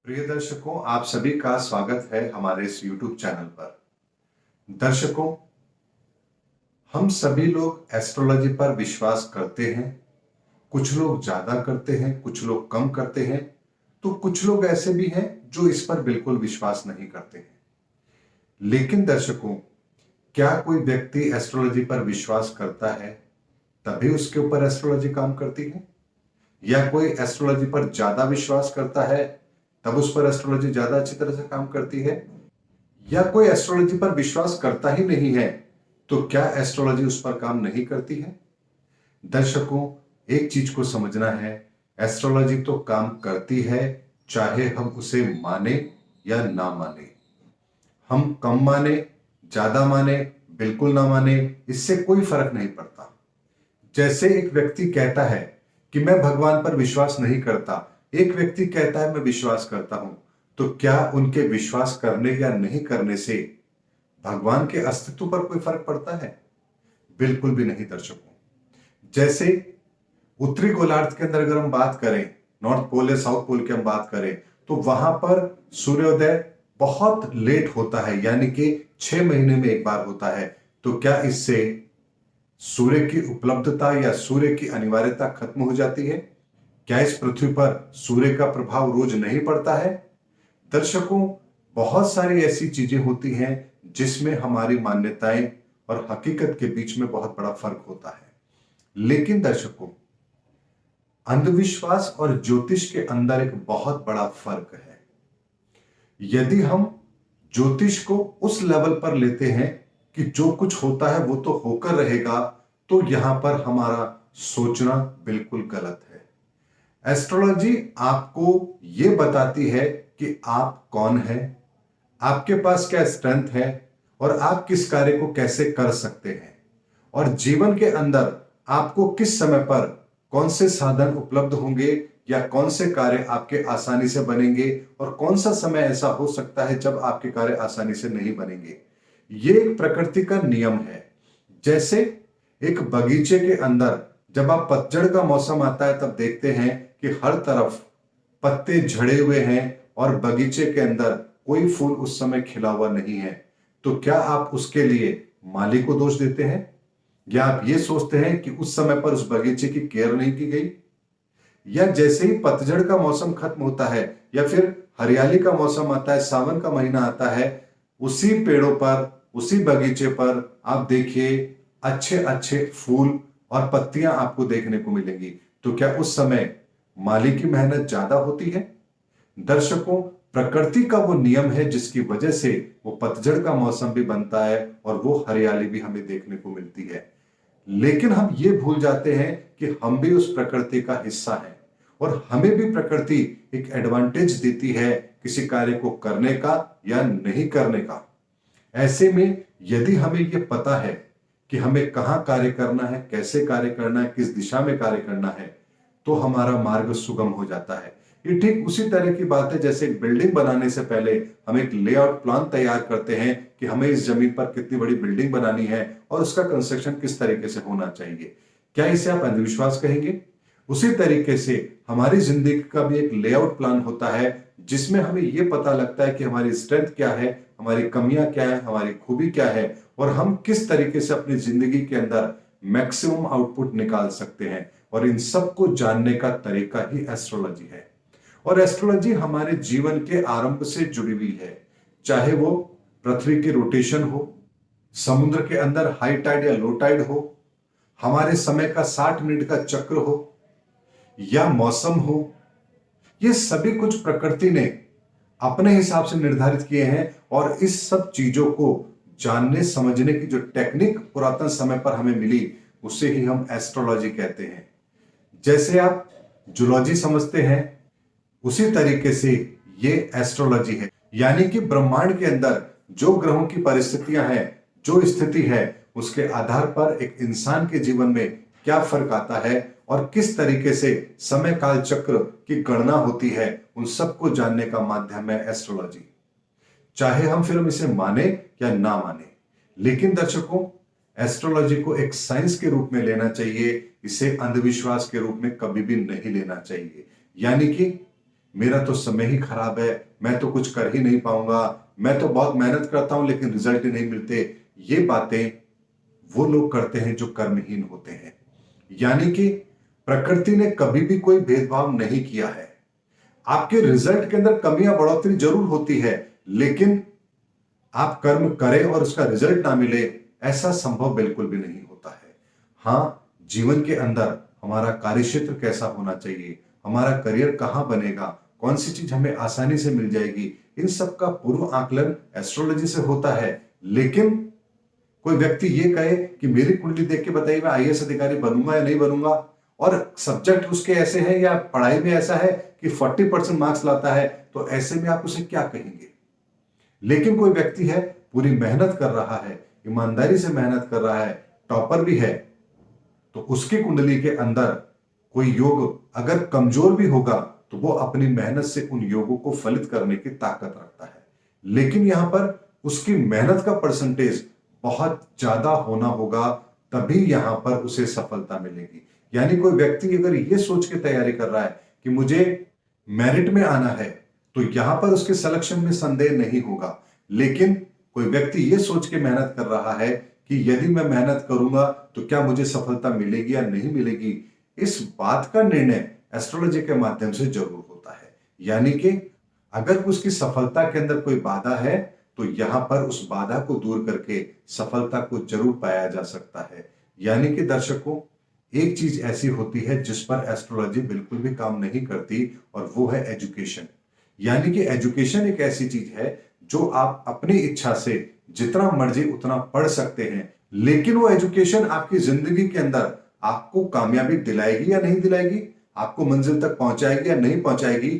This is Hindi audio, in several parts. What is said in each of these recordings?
प्रिय दर्शकों, आप सभी का स्वागत है हमारे इस YouTube चैनल पर। दर्शकों, हम सभी लोग एस्ट्रोलॉजी पर विश्वास करते हैं। कुछ लोग ज्यादा करते हैं, कुछ लोग कम करते हैं, तो कुछ लोग ऐसे भी हैं जो इस पर बिल्कुल विश्वास नहीं करते हैं। लेकिन दर्शकों, क्या कोई व्यक्ति एस्ट्रोलॉजी पर विश्वास करता है तभी उसके ऊपर एस्ट्रोलॉजी काम करती है, या कोई एस्ट्रोलॉजी पर ज्यादा विश्वास करता है तब उस पर एस्ट्रोलॉजी ज्यादा अच्छी तरह से काम करती है, या कोई एस्ट्रोलॉजी पर विश्वास करता ही नहीं है तो क्या एस्ट्रोलॉजी उस पर काम नहीं करती है? दर्शकों, एक चीज को समझना है, एस्ट्रोलॉजी तो काम करती है, चाहे हम उसे माने या ना माने। हम कम माने, ज्यादा माने, बिल्कुल ना माने, इससे कोई फर्क नहीं पड़ता। जैसे एक व्यक्ति कहता है कि मैं भगवान पर विश्वास नहीं करता, एक व्यक्ति कहता है मैं विश्वास करता हूं, तो क्या उनके विश्वास करने या नहीं करने से भगवान के अस्तित्व पर कोई फर्क पड़ता है? बिल्कुल भी नहीं दर्शकों। जैसे उत्तरी गोलार्ध के अंदर अगर हम बात करें, नॉर्थ पोल या साउथ पोल की हम बात करें, तो वहां पर सूर्योदय बहुत लेट होता है, यानी कि 6 महीने में एक बार होता है। तो क्या इससे सूर्य की उपलब्धता या सूर्य की अनिवार्यता खत्म हो जाती है? क्या इस पृथ्वी पर सूर्य का प्रभाव रोज नहीं पड़ता है? दर्शकों, बहुत सारी ऐसी चीजें होती हैं जिसमें हमारी मान्यताएं और हकीकत के बीच में बहुत बड़ा फर्क होता है। लेकिन दर्शकों, अंधविश्वास और ज्योतिष के अंदर एक बहुत बड़ा फर्क है। यदि हम ज्योतिष को उस लेवल पर लेते हैं कि जो कुछ होता है वो तो होकर रहेगा, तो यहां पर हमारा सोचना बिल्कुल गलत है। एस्ट्रोलॉजी आपको यह बताती है कि आप कौन हैं, आपके पास क्या स्ट्रेंथ है और आप किस कार्य को कैसे कर सकते हैं, और जीवन के अंदर आपको किस समय पर कौन से साधन उपलब्ध होंगे या कौन से कार्य आपके आसानी से बनेंगे, और कौन सा समय ऐसा हो सकता है जब आपके कार्य आसानी से नहीं बनेंगे। ये एक प्रकृति का नियम है। जैसे एक बगीचे के अंदर जब आप पतझड़ का मौसम आता है तब देखते हैं कि हर तरफ पत्ते झड़े हुए हैं और बगीचे के अंदर कोई फूल उस समय खिला हुआ नहीं है। तो क्या आप उसके लिए माली को दोष देते हैं, या आप ये सोचते हैं कि उस समय पर उस बगीचे की केयर नहीं की गई? या जैसे ही पतझड़ का मौसम खत्म होता है या फिर हरियाली का मौसम आता है, सावन का महीना आता है, उसी पेड़ों पर, उसी बगीचे पर आप देखिए अच्छे अच्छे फूल और पत्तियां आपको देखने को मिलेंगी। तो क्या उस समय माली की मेहनत ज्यादा होती है? दर्शकों, प्रकृति का वो नियम है जिसकी वजह से वो पतझड़ का मौसम भी बनता है और वो हरियाली भी हमें देखने को मिलती है। लेकिन हम ये भूल जाते हैं कि हम भी उस प्रकृति का हिस्सा हैं और हमें भी प्रकृति एक एडवांटेज देती है किसी कार्य को करने का या नहीं करने का। ऐसे में यदि हमें यह पता है कि हमें कहां कार्य करना है, कैसे कार्य करना है, किस दिशा में कार्य करना है, तो हमारा मार्ग सुगम हो जाता है। ये ठीक उसी तरह की बात है जैसे एक बिल्डिंग बनाने से पहले हम एक लेआउट प्लान तैयार करते हैं कि हमें इस जमीन पर कितनी बड़ी बिल्डिंग बनानी है और उसका कंस्ट्रक्शन किस तरीके से होना चाहिए। क्या इसे आप अंधविश्वास कहेंगे? उसी तरीके से हमारी जिंदगी का भी एक लेआउट प्लान होता है जिसमें हमें यह पता लगता है कि हमारी स्ट्रेंथ क्या है, हमारी कमियां क्या है, हमारी खूबी क्या है, और हम किस तरीके से अपनी जिंदगी के अंदर मैक्सिमम आउटपुट निकाल सकते हैं। और इन सब को जानने का तरीका ही एस्ट्रोलॉजी है। और एस्ट्रोलॉजी हमारे जीवन के आरंभ से जुड़ी हुई है, चाहे वो पृथ्वी की रोटेशन हो, समुद्र के अंदर हाई टाइड या लो टाइड हो, हमारे समय का 60 मिनट का चक्र हो, या मौसम हो। ये सभी कुछ प्रकृति ने अपने हिसाब से निर्धारित किए हैं, और इस सब चीजों को जानने समझने की जो टेक्निक पुरातन समय पर हमें मिली उसे ही हम एस्ट्रोलॉजी कहते हैं। जैसे आप जूलॉजी समझते हैं, उसी तरीके से ये एस्ट्रोलॉजी है। यानी कि ब्रह्मांड के अंदर जो ग्रहों की परिस्थितियां हैं, जो स्थिति है, उसके आधार पर एक इंसान के जीवन में क्या फर्क आता है और किस तरीके से समय काल चक्र की गणना होती है, उन सबको जानने का माध्यम है एस्ट्रोलॉजी। चाहे हम फिर इसे माने या ना माने, लेकिन दर्शकों, एस्ट्रोलॉजी को एक साइंस के रूप में लेना चाहिए, इसे अंधविश्वास के रूप में कभी भी नहीं लेना चाहिए। यानी कि मेरा तो समय ही खराब है, मैं तो कुछ कर ही नहीं पाऊंगा, मैं तो बहुत मेहनत करता हूं लेकिन रिजल्ट ही नहीं मिलते, ये बातें वो लोग करते हैं जो कर्महीन होते हैं। यानी कि प्रकृति ने कभी भी कोई भेदभाव नहीं किया है। आपके रिजल्ट के अंदर कमियां बढ़ोतरी जरूर होती है, लेकिन आप कर्म करें और उसका रिजल्ट ना मिले, ऐसा संभव बिल्कुल भी नहीं होता है। हाँ, जीवन के अंदर हमारा कार्यक्षेत्र कैसा होना चाहिए, हमारा करियर कहां बनेगा, कौन सी चीज हमें आसानी से मिल जाएगी, इन सब का पूर्व आकलन एस्ट्रोलॉजी से होता है। लेकिन कोई व्यक्ति ये कहे कि मेरी कुंडली देख के बताइए मैं आईएएस अधिकारी बनूंगा या नहीं बनूंगा, और सब्जेक्ट उसके ऐसे हैं या पढ़ाई में ऐसा है कि 40% मार्क्स लाता है, तो ऐसे में आप उसे क्या कहेंगे। लेकिन कोई व्यक्ति है, पूरी मेहनत कर रहा है, ईमानदारी से मेहनत कर रहा है, टॉपर भी है, तो उसकी कुंडली के अंदर कोई योग अगर कमजोर भी होगा तो वो अपनी मेहनत से उन योगों को फलित करने की ताकत रखता है। लेकिन यहां पर उसकी मेहनत का परसेंटेज बहुत ज्यादा होना होगा, तभी यहां पर उसे सफलता मिलेगी। यानी कोई व्यक्ति अगर ये सोच के तैयारी कर रहा है कि मुझे मेरिट में आना है, तो यहां पर उसके सिलेक्शन में संदेह नहीं होगा। लेकिन कोई व्यक्ति ये सोच के मेहनत कर रहा है कि यदि मैं मेहनत करूंगा तो क्या मुझे सफलता मिलेगी या नहीं मिलेगी, इस बात का निर्णय एस्ट्रोलॉजी के माध्यम से जरूर होता है। यानी कि अगर उसकी सफलता के अंदर कोई बाधा है, तो यहां पर उस बाधा को दूर करके सफलता को जरूर पाया जा सकता है। यानी कि दर्शकों, एक चीज ऐसी होती है जिस पर एस्ट्रोलॉजी बिल्कुल भी काम नहीं करती, और वो है एजुकेशन। यानी कि एजुकेशन एक ऐसी चीज है जो आप अपनी इच्छा से जितना मर्जी उतना पढ़ सकते हैं, लेकिन वो एजुकेशन आपकी जिंदगी के अंदर आपको कामयाबी दिलाएगी या नहीं दिलाएगी, आपको मंजिल तक पहुंचाएगी या नहीं पहुंचाएगी,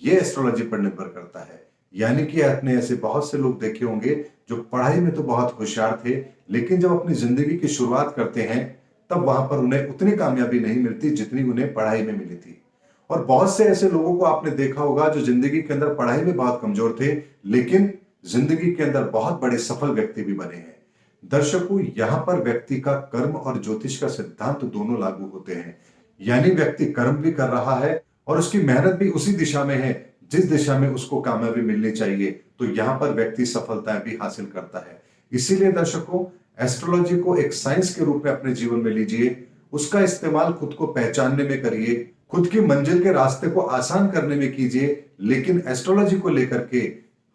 ये एस्ट्रोलॉजी पर निर्भर करता है। यानी कि आपने ऐसे बहुत से लोग देखे होंगे जो पढ़ाई में तो बहुत होशियार थे, लेकिन जब अपनी जिंदगी की शुरुआत करते हैं तब वहां पर उन्हें उतनी कामयाबी नहीं मिलती जितनी उन्हें पढ़ाई में मिली थी। और बहुत से ऐसे लोगों को आपने देखा होगा जो जिंदगी के अंदर पढ़ाई में बहुत कमजोर थे, लेकिन जिंदगी के अंदर बहुत बड़े सफल व्यक्ति भी बने हैं। दर्शकों, यहां पर व्यक्ति का कर्म और ज्योतिष का सिद्धांत दोनों लागू होते हैं। यानी व्यक्ति कर्म भी कर रहा है और उसकी मेहनत भी उसी दिशा में है जिस दिशा में उसको कामयाबी मिलनी चाहिए, तो यहां पर व्यक्ति सफलताएं भी हासिल करता है। इसीलिए दर्शकों, एस्ट्रोलॉजी को एक साइंस के रूप में अपने जीवन में लीजिए, उसका इस्तेमाल खुद को पहचानने में करिए, खुद की मंजिल के रास्ते को आसान करने में कीजिए, लेकिन एस्ट्रोलॉजी को लेकर के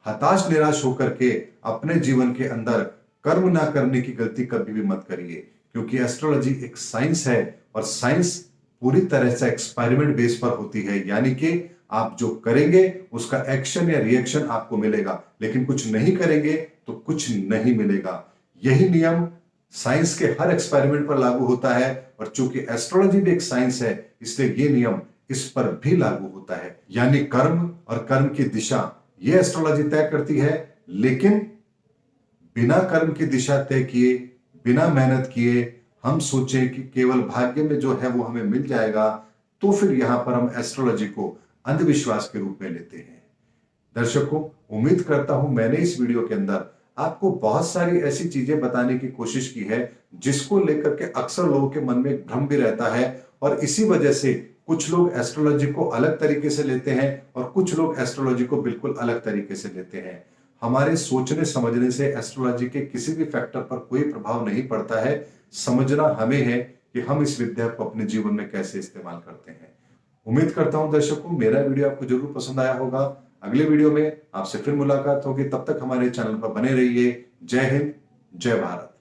हताश निराश होकर के अपने जीवन के अंदर कर्म ना करने की गलती कभी भी मत करिए, क्योंकि एस्ट्रोलॉजी एक साइंस है और साइंस पूरी तरह से एक्सपेरिमेंट बेस पर होती है। यानी कि आप जो करेंगे उसका एक्शन या रिएक्शन आपको मिलेगा, लेकिन कुछ नहीं करेंगे तो कुछ नहीं मिलेगा। यही नियम साइंस के हर एक्सपेरिमेंट पर लागू होता है, और चूंकि एस्ट्रोलॉजी भी एक साइंस है, इसलिए ये नियम इस पर भी लागू होता है। यानी कर्म और कर्म की दिशा ये एस्ट्रोलॉजी तय करती है, लेकिन बिना कर्म की दिशा तय किए, बिना मेहनत किए हम सोचें कि केवल भाग्य में जो है वो हमें मिल जाएगा, तो फिर यहां पर हम एस्ट्रोलॉजी को अंधविश्वास के रूप में लेते हैं। दर्शकों, उम्मीद करता हूं मैंने इस वीडियो के अंदर आपको बहुत सारी ऐसी चीजें बताने की कोशिश की है जिसको लेकर के अक्सर लोगों के मन में एक भ्रम भी रहता है, और इसी वजह से कुछ लोग एस्ट्रोलॉजी को अलग तरीके से लेते हैं और कुछ लोग एस्ट्रोलॉजी को बिल्कुल अलग तरीके से लेते हैं। हमारे सोचने समझने से एस्ट्रोलॉजी के किसी भी फैक्टर पर कोई प्रभाव नहीं पड़ता है। समझना हमें है कि हम इस विद्या को अपने जीवन में कैसे इस्तेमाल करते हैं। उम्मीद करता हूं दर्शकों, मेरा वीडियो आपको जरूर पसंद आया होगा। अगले वीडियो में आपसे फिर मुलाकात होगी, तब तक हमारे चैनल पर बने रहिए। जय हिंद, जय भारत।